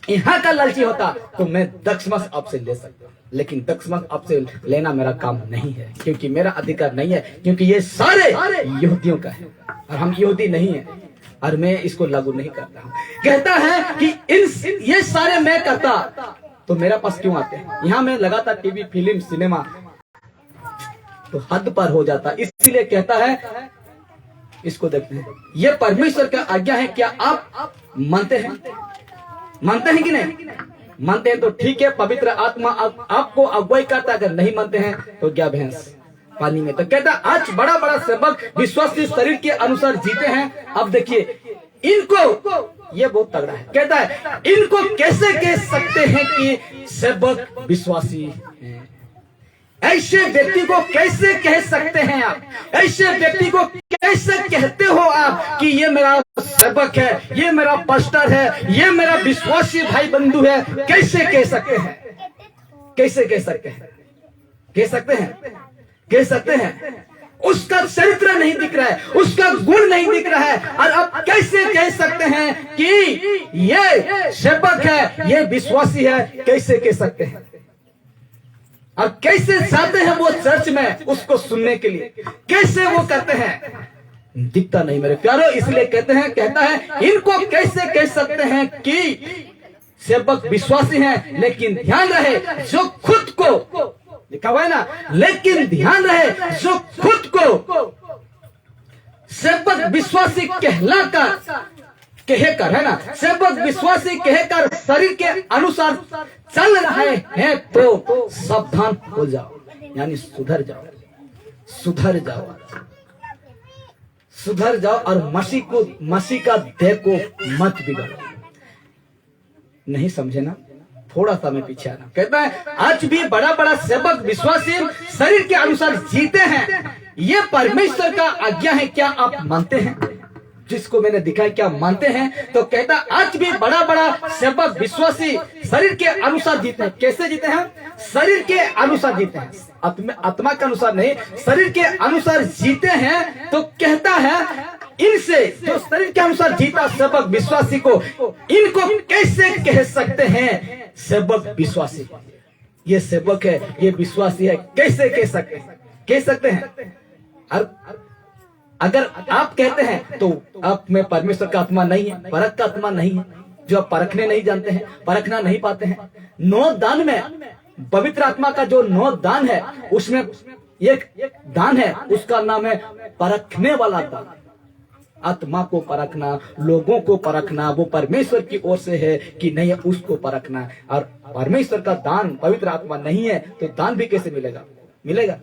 यहाँ का लालची होता तो मैं दक्षमस आपसे ले सकता, लेकिन दक्षमस आपसे लेना मेरा काम नहीं है, क्योंकि मेरा अधिकार नहीं है, क्योंकि ये सारे यहूदियों का है और हम यहूदी नहीं है और मैं इसको लागू नहीं करता हूँ। कहता है कि ये सारे मैं करता तो मेरा पास क्यों आते हैं। यहाँ मैं लगातार टीवी फिल्म सिनेमा तो हद पर हो जाता। इसलिए कहता है, इसको देखते हैं, ये परमेश्वर का आज्ञा है, क्या आप मानते हैं? मानते हैं कि नहीं? मानते हैं तो ठीक है, पवित्र आत्मा आपको अगुवाई करता। अगर नहीं मानते हैं तो क्या भैंस पानी में। तो कहता आज बड़ा बड़ा सेवक विश्वासी शरीर के अनुसार जीते हैं। अब देखिए इनको, ये बहुत तगड़ा है। कहता है इनको कैसे कह सकते हैं कि सेवक विश्वासी हैं? ऐसे व्यक्ति को कैसे कह सकते हैं आप? ऐसे व्यक्ति को कैसे कहते हो आप कि ये मेरा सेवक है, ये मेरा पास्टर है, ये मेरा विश्वासी भाई बंधु है? कैसे कह सकते हैं? कैसे कह सकते हैं? कह सकते हैं? कह सकते हैं? उसका चरित्र नहीं दिख रहा है, उसका गुण नहीं दिख रहा है, और अब कैसे कह सकते हैं कि ये सेवक है, ये विश्वासी है? कैसे कह सकते हैं? और कैसे जाते हैं वो चर्च में उसको सुनने के लिए? कैसे वो करते हैं? दिखता नहीं मेरे प्यारो। इसलिए कहते हैं, कहता है इनको कैसे कह सकते हैं कि सेवक विश्वासी हैं, लेकिन ध्यान रहे जो खुद को, लिखा हुआ है ना, लेकिन ध्यान रहे जो खुद को सेवक विश्वासी कहकर है ना, सेवक विश्वासी कहकर शरीर के अनुसार चल रहे हैं तो सावधान हो जाओ, यानी सुधर जाओ, सुधर जाओ, सुधर जाओ और मसीह का देह को मत बिगाड़ो। नहीं समझे ना? थोड़ा सा मैं पीछे आना। कहता है आज भी बड़ा बड़ा सेवक विश्वासी शरीर के अनुसार जीते हैं, ये परमेश्वर का आज्ञा है, क्या आप मानते हैं? जिसको मैंने दिखाया क्या मानते हैं? तो कहता आज भी बड़ा बड़ा सेवक विश्वासी शरीर के अनुसार जीते हैं। कैसे जीते हैं? शरीर के अनुसार जीते हैं, आत्मा के अनुसार नहीं, शरीर के अनुसार जीते हैं। तो कहता है इनसे जो शरीर के अनुसार जीता सेवक विश्वासी को, इनको कैसे कह सकते हैं सेवक विश्वासी? ये सेवक है, ये विश्वासी है, कैसे कह सकते हैं? कह सकते हैं। और अगर आप कहते हैं तो आप में परमेश्वर का आत्मा नहीं है, परख का आत्मा नहीं है, जो आप परखने नहीं जानते हैं, परखना नहीं पाते हैं। 9 दान में पवित्र आत्मा का जो 9 दान है उसमें एक दान है, उसका नाम है परखने वाला दान। आत्मा को परखना, लोगों को परखना, वो परमेश्वर की ओर से है कि नहीं है, उसको परखना। और परमेश्वर का दान पवित्र आत्मा नहीं है तो दान भी कैसे मिलेगा? मिलेगा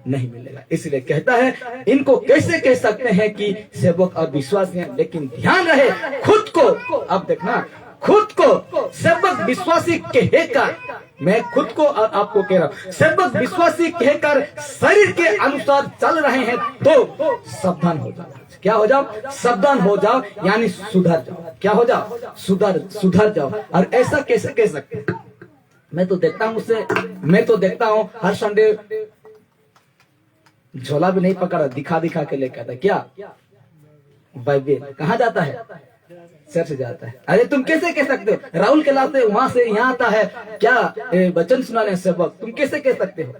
नहीं मिलेगा। इसलिए कहता है इनको कैसे कह सकते हैं कि सेवक और विश्वासी हैं, लेकिन ध्यान रहे खुद को, अब देखना, खुद को सेवक विश्वासी कहकर, मैं खुद को और आपको कह रहा हूं, सेवक विश्वासी कहकर शरीर के अनुसार चल रहे हैं तो सावधान हो जाओ। क्या हो जाओ? सावधान हो जाओ, यानी सुधर जाओ। क्या हो जाओ? सुधर जाओ। और ऐसा कैसे कह सकते? मैं तो देखता हूँ हर संडे झोला भी नहीं पकड़ा, दिखा के लेकर आता। क्या बाइबल कहाँ जाता है? चर्च जाता है। अरे तुम कैसे कह सकते हो? राहुल के लाते वहां से यहाँ आता है क्या वचन सुनाने सेवक? तुम कैसे कह सकते हो?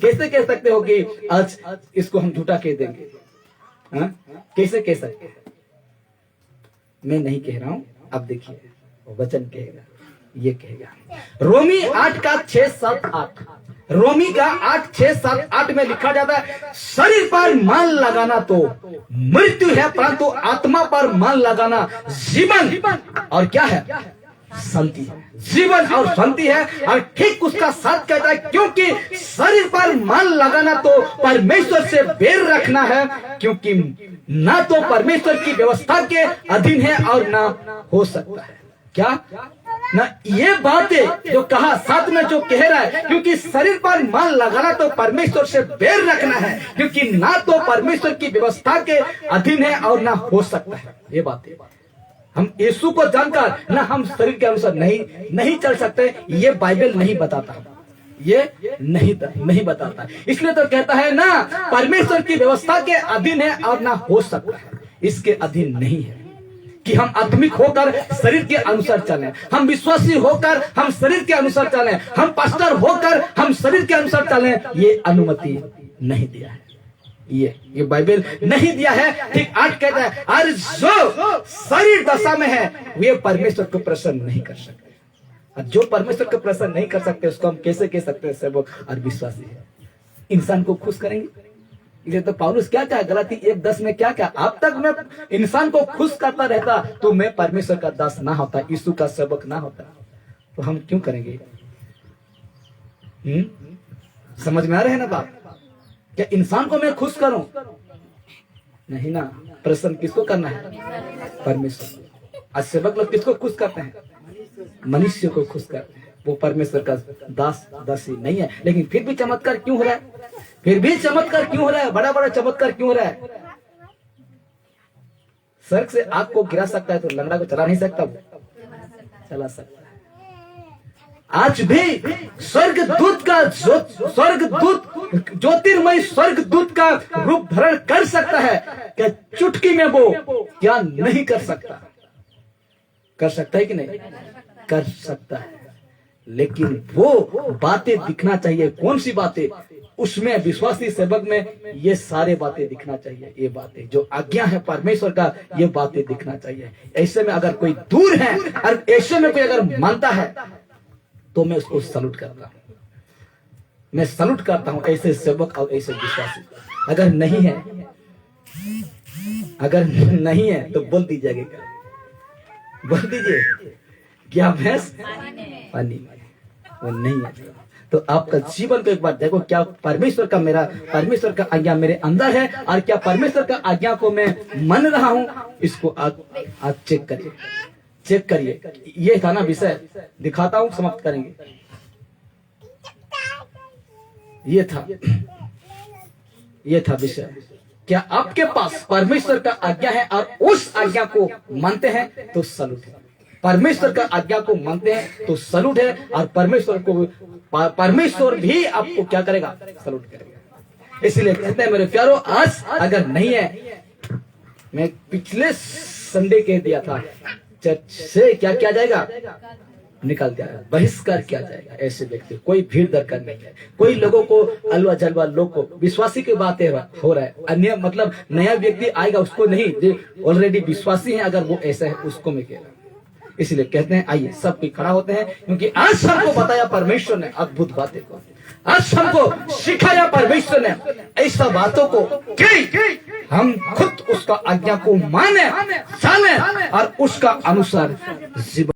कैसे कह सकते हो कि आज इसको हम झूठा कह देंगे? कैसे कह सकते? मैं नहीं कह रहा हूं, अब देखिए वचन कहेगा, ये कहेगा। रोमी 8 का 6, 7, 8 रोमी का 8, 6, 7, 8 में लिखा जाता है, शरीर पर मन लगाना तो मृत्यु है, परंतु आत्मा पर मन लगाना जीवन और क्या है, शांति है। जीवन और शांति है। और ठीक उसका साथ कहता है, क्योंकि शरीर पर मन लगाना तो परमेश्वर से बैर रखना है, क्योंकि ना तो परमेश्वर की व्यवस्था के अधीन है और ना हो सकता है। क्या ना ये बातें जो कहा साथ में जो कह रहा है, क्योंकि शरीर पर मन लगाना तो परमेश्वर से बैर रखना है, क्योंकि ना तो परमेश्वर की व्यवस्था के अधीन है और ना हो सकता है। ये बातें हम यीशु को जानकर ना हम शरीर के अनुसार नहीं चल सकते, ये बाइबल नहीं बताता, ये नहीं बताता। इसलिए तो कहता है ना, परमेश्वर की व्यवस्था के अधीन है और ना हो सकता है, इसके अधीन नहीं है कि हम आत्मिक होकर शरीर के अनुसार चलें, हम विश्वासी होकर हम शरीर के अनुसार चलें, हम पास्टर होकर हम शरीर के अनुसार चलें। ये अनुमति नहीं दिया है, ये बाइबल नहीं दिया है। ठीक 8 कहता है, और जो शरीर दशा में है वे परमेश्वर को प्रसन्न नहीं कर सकते। और जो परमेश्वर को प्रसन्न नहीं कर सकते उसको हम कैसे कह सकते हैं सेवक और विश्वासी है? इंसान को खुश करेंगे। ये तो पौलुस क्या कहा गलाती 1:10 में, क्या कहा, अब तक मैं इंसान को खुश करता रहता तो मैं परमेश्वर का दास ना होता, यीशु का सेवक ना होता। तो हम क्यों करेंगे? समझ में आ रहे हैं ना बात? क्या इंसान को मैं खुश करूं? नहीं ना। प्रसन्न किसको करना है? परमेश्वर। आज सेवक लोग किसको खुश करते हैं? मनुष्य को खुश करते हैं। वो परमेश्वर का दासी नहीं है। लेकिन फिर भी चमत्कार क्यों हो रहा है? फिर भी चमत्कार क्यों हो रहा है? बड़ा बड़ा चमत्कार क्यों हो रहा है? स्वर्ग से आग को गिरा सकता है तो लंगड़ा को चला नहीं सकता? वो चला सकता है। आज भी स्वर्गदूत ज्योतिर्मय स्वर्गदूत का रूप धारण कर सकता है क्या? चुटकी में वो क्या नहीं कर सकता? कर सकता है कि नहीं? कर सकता है। लेकिन वो बातें दिखना चाहिए। कौन सी बातें? उसमें विश्वासी सेवक में ये सारे बातें दिखना चाहिए। ये बातें जो आज्ञा है परमेश्वर का, ये बातें दिखना चाहिए। ऐसे में अगर कोई दूर है और ऐसे में कोई अगर मानता है तो मैं उसको सलूट करता हूं। मैं सलूट करता हूं ऐसे सेवक और ऐसे विश्वासी। अगर नहीं है तो बोल दीजिएगा, बोल दीजिए क्या भैंस पानी में वो नहीं है। तो आपका जीवन को एक बार देखो, क्या परमेश्वर का आज्ञा मेरे अंदर है और क्या परमेश्वर का आज्ञा को मैं मान रहा हूं? इसको आज चेक करिए। ये था ना विषय, दिखाता हूं, समाप्त करेंगे। ये था विषय। क्या आपके पास परमेश्वर का आज्ञा है और उस आज्ञा को मानते हैं तो सलूट है। परमेश्वर का आज्ञा को मानते हैं तो सलूट है। और परमेश्वर भी आपको क्या करेगा? सलूट करेगा। इसलिए कहते हैं मेरे प्यारो, आज अगर नहीं है, मैं पिछले संडे कह दिया था, चर्च से क्या किया जाएगा? निकाल दिया जाएगा, बहिष्कार किया जाएगा। ऐसे व्यक्ति कोई भीड़ दरकार नहीं है। कोई लोगों को अलवा जलवा लोग को विश्वासी की बातें हो रहा है। अन्य मतलब नया व्यक्ति आएगा उसको नहीं, जो ऑलरेडी विश्वासी है अगर वो ऐसा है उसको मैं कह रहा हूं। इसलिए कहते हैं आइए सब भी खड़ा होते हैं, क्योंकि आज हमको बताया परमेश्वर ने अद्भुत बातें को। आज हमको सिखाया परमेश्वर ने ऐसा बातों को कि हम खुद उसका आज्ञा को माने, जाने और उसका अनुसार जीवन